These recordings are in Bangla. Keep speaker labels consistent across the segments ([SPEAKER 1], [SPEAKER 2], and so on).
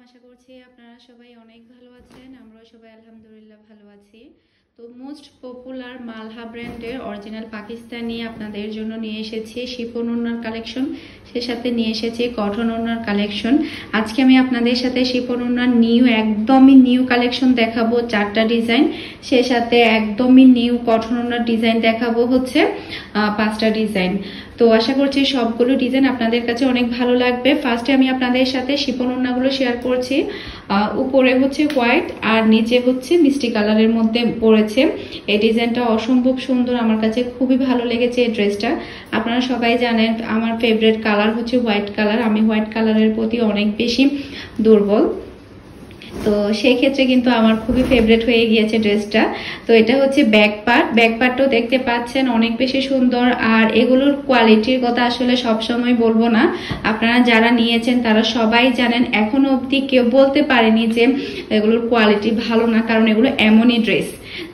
[SPEAKER 1] আশা করছি আপনারা সবাই অনেক ভালো আছেন। আমরা সবাই আলহামদুলিল্লাহ ভালো আছি। তো মোস্ট পপুলার মালহা ব্র্যান্ডের অরিজিনাল পাকিস্তানি আপনাদের জন্য নিয়ে এসেছি শিফন ওড়নার কালেকশন, সে সাথে নিয়ে এসেছি কটন ওড়নার কালেকশন। আজকে আমি আপনাদের সাথে শিফন ওড়নার একদমই নিউ কালেকশন দেখাবো, 4টা ডিজাইন। সে সাথে একদমই নিউ কটন ওড়নার ডিজাইন দেখাবো হচ্ছে 5টা ডিজাইন। তো আশা করছি সবগুলো ডিজাইন আপনাদের কাছে অনেক ভালো লাগবে। ফার্স্টে আমি আপনাদের সাথে শিফন ওড়নাগুলো শেয়ার করছি। উপরে হচ্ছে হোয়াইট আর নিচে হচ্ছে মিষ্টি কালারের মধ্যে পড়েছে। এই ডিজাইনটা অসম্ভব সুন্দর, আমার কাছে খুবই ভালো লেগেছে এই ড্রেসটা। আপনারা সবাই জানেন আমার ফেভারিট কালার হচ্ছে হোয়াইট কালার। আমি হোয়াইট কালারের প্রতি অনেক বেশি দুর্বল, তো সেই ক্ষেত্রে কিন্তু আমার খুবই ফেভারিট হয়ে গিয়েছে ড্রেসটা। তো এটা হচ্ছে ব্যাক পার্টও দেখতে পাচ্ছেন অনেক বেশি সুন্দর। আর এগুলোর কোয়ালিটির কথা আসলে সবসময় বলবো না, আপনারা যারা নিয়েছেন তারা সবাই জানেন। এখনো অবধি কেউ বলতে পারেনি যে এগুলোর কোয়ালিটি ভালো না, কারণ এগুলো এমনই ড্রেস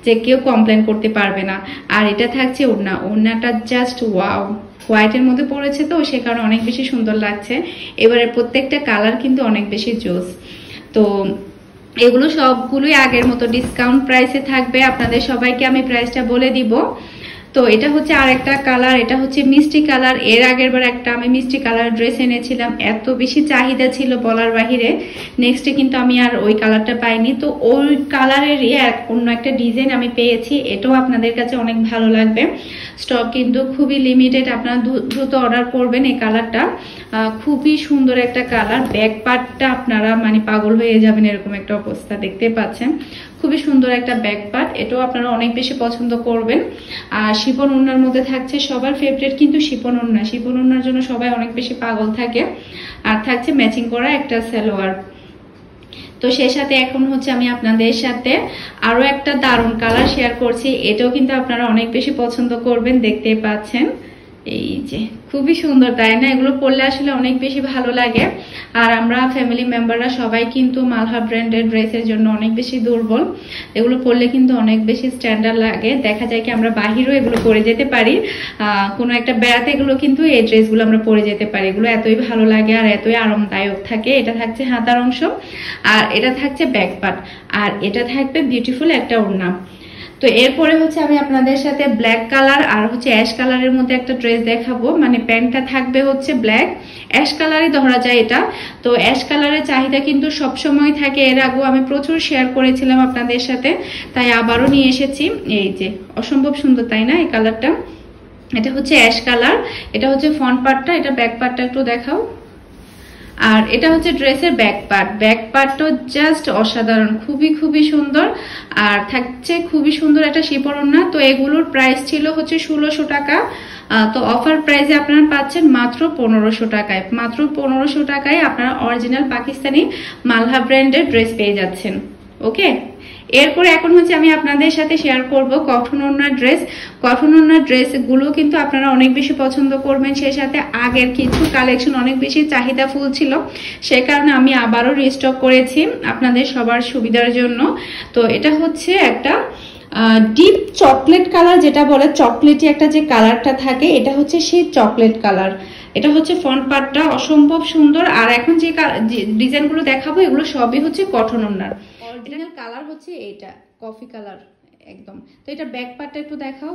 [SPEAKER 1] যে কেউ কমপ্লেন করতে পারবে না। আর এটা থাকছে ওড়নাটা জাস্ট ওয়াও, হোয়াইটের মধ্যে পড়েছে তো সে কারণে অনেক বেশি সুন্দর লাগছে। এবারে প্রত্যেকটা কালার কিন্তু অনেক বেশি জোস। তো এগুলো সবগুলোই আগের মতো ডিসকাউন্ট প্রাইসে থাকবে, আপনাদের সবাইকে আমি প্রাইসটা বলে দিব। তো এটা হচ্ছে আরেকটা কালার, এটা হচ্ছে মিষ্টি কালার। এর আগের বার একটা আমি মিষ্টি কালার ড্রেস এনেছিলাম, এত বেশি চাহিদা ছিল বলার বাহিরে। নেক্সটে কিন্তু আমি আর ওই কালারটা পাইনি, তো ওই কালারেরই অন্য একটা ডিজাইন আমি পেয়েছি। এটাও আপনাদের কাছে অনেক ভালো লাগবে। স্টক কিন্তু খুবই লিমিটেড, আপনারা দ্রুত অর্ডার করবেন। এই কালারটা খুবই সুন্দর একটা কালার। ব্যাক পার্টটা আপনারা মানে পাগল হয়ে যাবেন, এরকম একটা অবস্থা দেখতে পাচ্ছেন। খুবই সুন্দর একটা ব্যাক পার্ট, এটাও আপনারা অনেক বেশি পছন্দ করবেন। আর শিফন ওড়নার মধ্যে থাকছে সবার ফেভারিট কিন্তু শিফন ওড়না। শিফন ওড়নার জন্য সবাই অনেক বেশি পাগল থাকে। আর থাকছে ম্যাচিং করা একটা সালোয়ার। তো সেই সাথে এখন হচ্ছে আমি আপনাদের সাথে আরো একটা দারুণ কালার শেয়ার করছি। এটাও কিন্তু আপনারা অনেক বেশি পছন্দ করবেন, দেখতে পাচ্ছেন। এই যে খুবই সুন্দর, তাই না? এগুলো পরলে আসলে অনেক বেশি ভালো লাগে। আর আমরা ফ্যামিলি মেম্বাররা সবাই কিন্তু মালহা ব্র্যান্ডের ড্রেসের জন্য অনেক বেশি দুর্বল। এগুলো পরলে কিন্তু অনেক বেশি স্ট্যান্ডার্ড লাগে। দেখা যায় কি আমরা বাহিরেও এগুলো পরে যেতে পারি, কোনো একটা বেড়াতে এগুলো কিন্তু এই ড্রেসগুলো আমরা পরে যেতে পারি। এগুলো এতই ভালো লাগে আর এতই আরামদায়ক থাকে। এটা থাকছে হাতার অংশ, আর এটা থাকছে ব্যাক পার্ট, আর এটা থাকবে বিউটিফুল একটা ওড়না। তো এরপরে হচ্ছে আমি আপনাদের সাথে ব্ল্যাক কালার আর হচ্ছে অ্যাশ কালারের মধ্যে একটা ড্রেস দেখাবো। মানে প্যান্টটা থাকবে হচ্ছে ব্ল্যাক, অ্যাশ কালারই ধরা যায় এটা। তো অ্যাশ কালারের চাহিদা কিন্তু সবসময় থাকে, এর আগেও আমি প্রচুর শেয়ার করেছিলাম আপনাদের সাথে, তাই আবারও নিয়ে এসেছি। এই যে অসম্ভব সুন্দর, তাই না এই কালারটা? এটা হচ্ছে অ্যাশ কালার, এটা হচ্ছে ফ্রন্ট পার্টটা, এটা ব্যাক পার্টটা একটু দেখাও। আর এটা হচ্ছে ড্রেসের ব্যাক পার্টটা জাস্ট অসাধারণ, খুবই সুন্দর। আর থাকছে খুবই সুন্দর একটা শিফন ওড়না। তো এগুলোর প্রাইস ছিল হচ্ছে 1600 টাকা। তো অফার প্রাইসে আপনারা পাচ্ছেন মাত্র 1500 টাকায়। মাত্র 1500 টাকায় আপনারা অরিজিনাল পাকিস্তানি মালহা ব্র্যান্ডের ড্রেস পেয়ে যাচ্ছেন। ওকে, এরপরে এখন হচ্ছে আমি আপনাদের সাথে শেয়ার করব কটন ওড়নার ড্রেস। কটন ওড়নার ড্রেস গুলো কিন্তু আপনারা অনেক বেশি পছন্দ করবেন। সেই সাথে আগের কিছু কালেকশন অনেক বেশি চাহিদা ফুল ছিল, সে কারণে আমি আবারও রিস্টক করেছি আপনাদের সবার সুবিধার জন্য। তো এটা হচ্ছে একটা ডিপ চকলেট কালার, যেটা বলে চকলেটি একটা যে কালারটা থাকে, এটা হচ্ছে সেই চকলেট কালার। এটা হচ্ছে ফ্রন্ট পার্টটা অসম্ভব সুন্দর। আর এখন যে ডিজাইনগুলো দেখাবো এগুলো সবই হচ্ছে কটন ওড়নার। অরিজিনাল কালার হচ্ছে এটা কফি কালার একদম। তো এটা ব্যাক পার্টটা একটু দেখাও।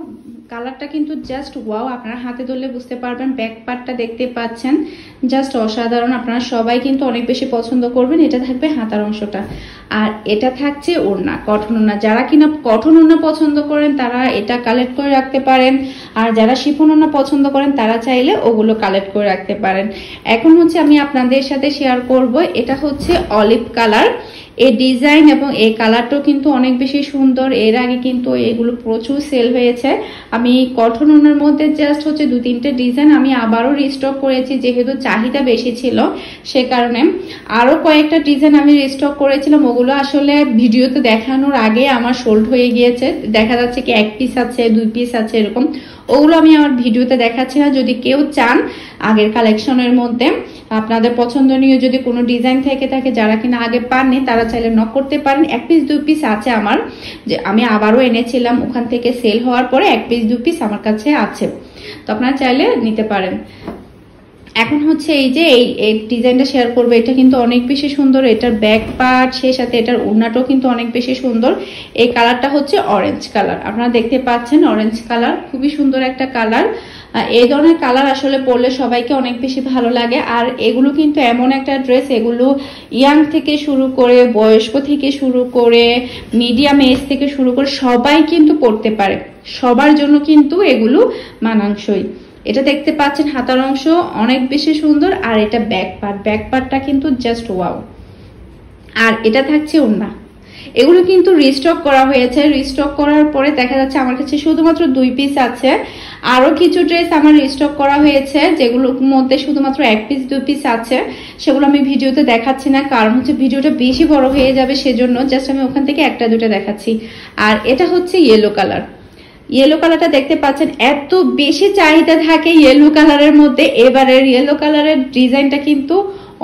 [SPEAKER 1] কালারটা কিন্তু জাস্ট ওয়াও, আপনারা হাতে ধরলে বুঝতে পারবেন। ব্যাক পার্টটা দেখতে পাচ্ছেন জাস্ট অসাধারণ, আপনারা সবাই কিন্তু অনেক বেশি পছন্দ করবেন। এটা থাকবে হাতার অংশটা, আর এটা থাকছে ওড়না, কটন ওড়না। যারা কিনা কটন ওড়না পছন্দ করেন তারা এটা কালেক্ট করে রাখতে পারেন, আর যারা শিফন ওড়না পছন্দ করেন তারা চাইলে ওগুলো কালেক্ট করে রাখতে পারেন। এখন হচ্ছে আমি আপনাদের সাথে শেয়ার করব, এটা হচ্ছে অলিভ কালার। এই ডিজাইন এবং এই কালারটাও কিন্তু অনেক বেশি সুন্দর। এর আগে কিন্তু এগুলো প্রচুর সেল হয়েছে। আমি কটন ওড়নার মধ্যে জাস্ট হচ্ছে 2-3টে ডিজাইন আমি আবারও রিস্টক করেছি, যেহেতু চাহিদা বেশি ছিল সে কারণে। আরো কয়েকটা ডিজাইন আমি রিস্টক করেছিলাম, ওগুলো আসলে ভিডিওতে দেখানোর আগে আমার সোল্ড হয়ে গিয়েছে। দেখা যাচ্ছে কি 1 পিস আছে, 2 পিস আছে এরকম। ওগুলো আমি আমার ভিডিওতে দেখাচ্ছি না। যদি কেউ চান আগের কালেকশনের মধ্যে আপনাদের পছন্দনীয় যদি কোনো ডিজাইন থেকে থাকে, যারা কিনা আগে পাননি তারা চাইলে নক করতে পারেন। 1 পিস 2 পিস আছে আমার, যে আমি আবারও এনেছিলাম ওখান থেকে সেল হওয়ার পরে 1 পিস 2 পিস আমার কাছে আছে, তো আপনারা চাইলে নিতে পারেন। এখন হচ্ছে এই যে এই ডিজাইনটা শেয়ার করবো, এটা কিন্তু অনেক বেশি সুন্দর। এটার ব্যাক পার্ট সেই সাথে এটার ওড়নাটাও কিন্তু অনেক বেশি সুন্দর। এই কালারটা হচ্ছে অরেঞ্জ কালার, আপনারা দেখতে পাচ্ছেন অরেঞ্জ কালার, খুবই সুন্দর একটা কালার। এই ধরনের কালার আসলে পরলে সবাইকে অনেক বেশি ভালো লাগে। আর এগুলো কিন্তু এমন একটা ড্রেস, এগুলো ইয়াং থেকে শুরু করে বয়স্ক থেকে শুরু করে মিডিয়াম এজ থেকে শুরু করে সবাই কিন্তু পরতে পারে, সবার জন্য কিন্তু এগুলো মানানসই। এটা দেখতে পাচ্ছেন হাতার অংশ অনেক বেশি সুন্দর, আর এটা ব্যাক পার্টটা কিন্তু জাস্ট ওয়াও। আর এটা থাকছে ওড়না। এগুলো কিন্তু রিস্টক করা হয়েছে, রিস্টক করার পরে দেখা যাচ্ছে আমার কাছে শুধুমাত্র 2 পিস আছে। আরো কিছু ড্রেস আমার রিস্টক করা হয়েছে যেগুলোর মধ্যে শুধুমাত্র 1 পিস 2 পিস আছে, সেগুলো আমি ভিডিওতে দেখাচ্ছি না, কারণ হচ্ছে ভিডিওটা বেশি বড় হয়ে যাবে, সেজন্য জাস্ট আমি ওখান থেকে একটা দুটো দেখাচ্ছি। আর এটা হচ্ছে ইয়েলো কালার। ইয়েলো কালারটা দেখতে পাচ্ছেন, এত বেশি চাহিদা থাকে ইয়েলো কালারের মধ্যে। এবারের ইয়েলো কালারের ডিজাইনটা কিন্তু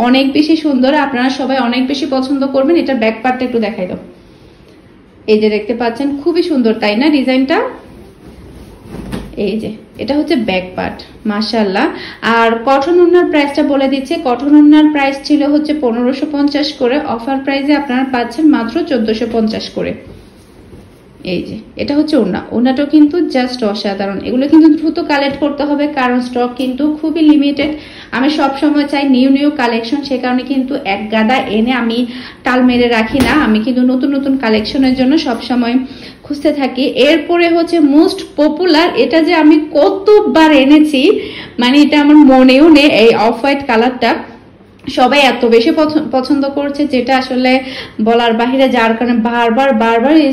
[SPEAKER 1] অনেক বেশি সুন্দর, আপনারা সবাই অনেক বেশি পছন্দ করবেন। এটার ব্যাক পার্টটা একটু দেখাই দাও। এই যে দেখতে পাচ্ছেন খুবই সুন্দর, তাই না ডিজাইনটা? এই যে এটা হচ্ছে ব্যাক পার্ট, মাশাআল্লাহ। আর কটন ওড়নার প্রাইসটা বলে দিচ্ছে, কটন ওড়নার প্রাইস ছিল হচ্ছে 1550 করে, অফার প্রাইসে আপনারা পাচ্ছেন মাত্র 1450 করে। এই যে এটা হচ্ছে ওড়নাটাও কিন্তু জাস্ট অসাধারণ। এগুলো কিন্তু দ্রুত কালেক্ট করতে হবে, কারণ স্টক কিন্তু খুবই লিমিটেড। আমি সব সময় চাই নিউ কালেকশন, সে কারণে কিন্তু এক গাদা এনে আমি তাল মেরে রাখি না, আমি কিন্তু নতুন নতুন কালেকশনের জন্য সব সময় খুঁজতে থাকি। এরপরে হচ্ছে মোস্ট পপুলার, এটা যে আমি কতবার এনেছি মানে এটা আমার মনেও নেই, এই অফ হোয়াইট কালারটা সবাই এত বেশি পছন্দ করছে, যেটা আসলে বলার বাহিরে, যার কারণে বারবার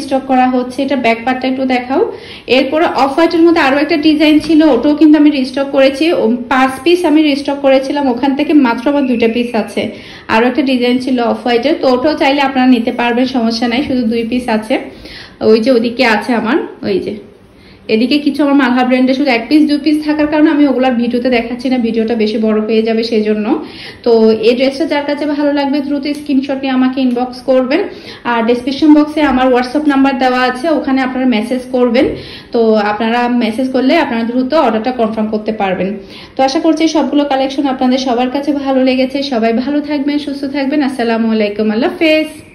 [SPEAKER 1] স্টক করা হচ্ছে। এটা ব্যাক পার্টটা একটু দেখাও। এরপরে অফ হোয়াইটের মধ্যে আরো একটা ডিজাইন ছিল, ওটাও কিন্তু আমি রিস্টক করেছি। 5 পিস আমি রিস্টক করেছিলাম, ওখান থেকে মাত্র আমার 2টা পিস আছে। আরো একটা ডিজাইন ছিল অফ হোয়াইটের, তো ওটাও চাইলে আপনারা নিতে পারবেন, সমস্যা নাই, শুধু 2 পিস আছে। ওই যে ওদিকে আছে আমার, ওই যে এদিকে কিছু আমার মালহা ব্র্যান্ডে শুধু 1 পিস 2 পিস থাকার কারণে আমি ওগুলার ভিডিওতে দেখাচ্ছি না, ভিডিওটা বেশি বড় হয়ে যাবে সেজন্য। তো এই ড্রেসটা যার কাছে ভালো লাগবে দ্রুত স্ক্রিনশট নিয়ে আমাকে ইনবক্স করবেন। আর ডেসক্রিপশন বক্সে আমার হোয়াটসঅ্যাপ নাম্বার দেওয়া আছে, ওখানে আপনারা মেসেজ করবেন। তো আপনারা মেসেজ করলে আপনারা দ্রুত অর্ডারটা কনফার্ম করতে পারবেন। তো আশা করছি সবগুলো কালেকশন আপনাদের সবার কাছে ভালো লেগেছে। সবাই ভালো থাকবেন, সুস্থ থাকবেন। আসসালামু আলাইকুম, আল্লাহ হাফেজ।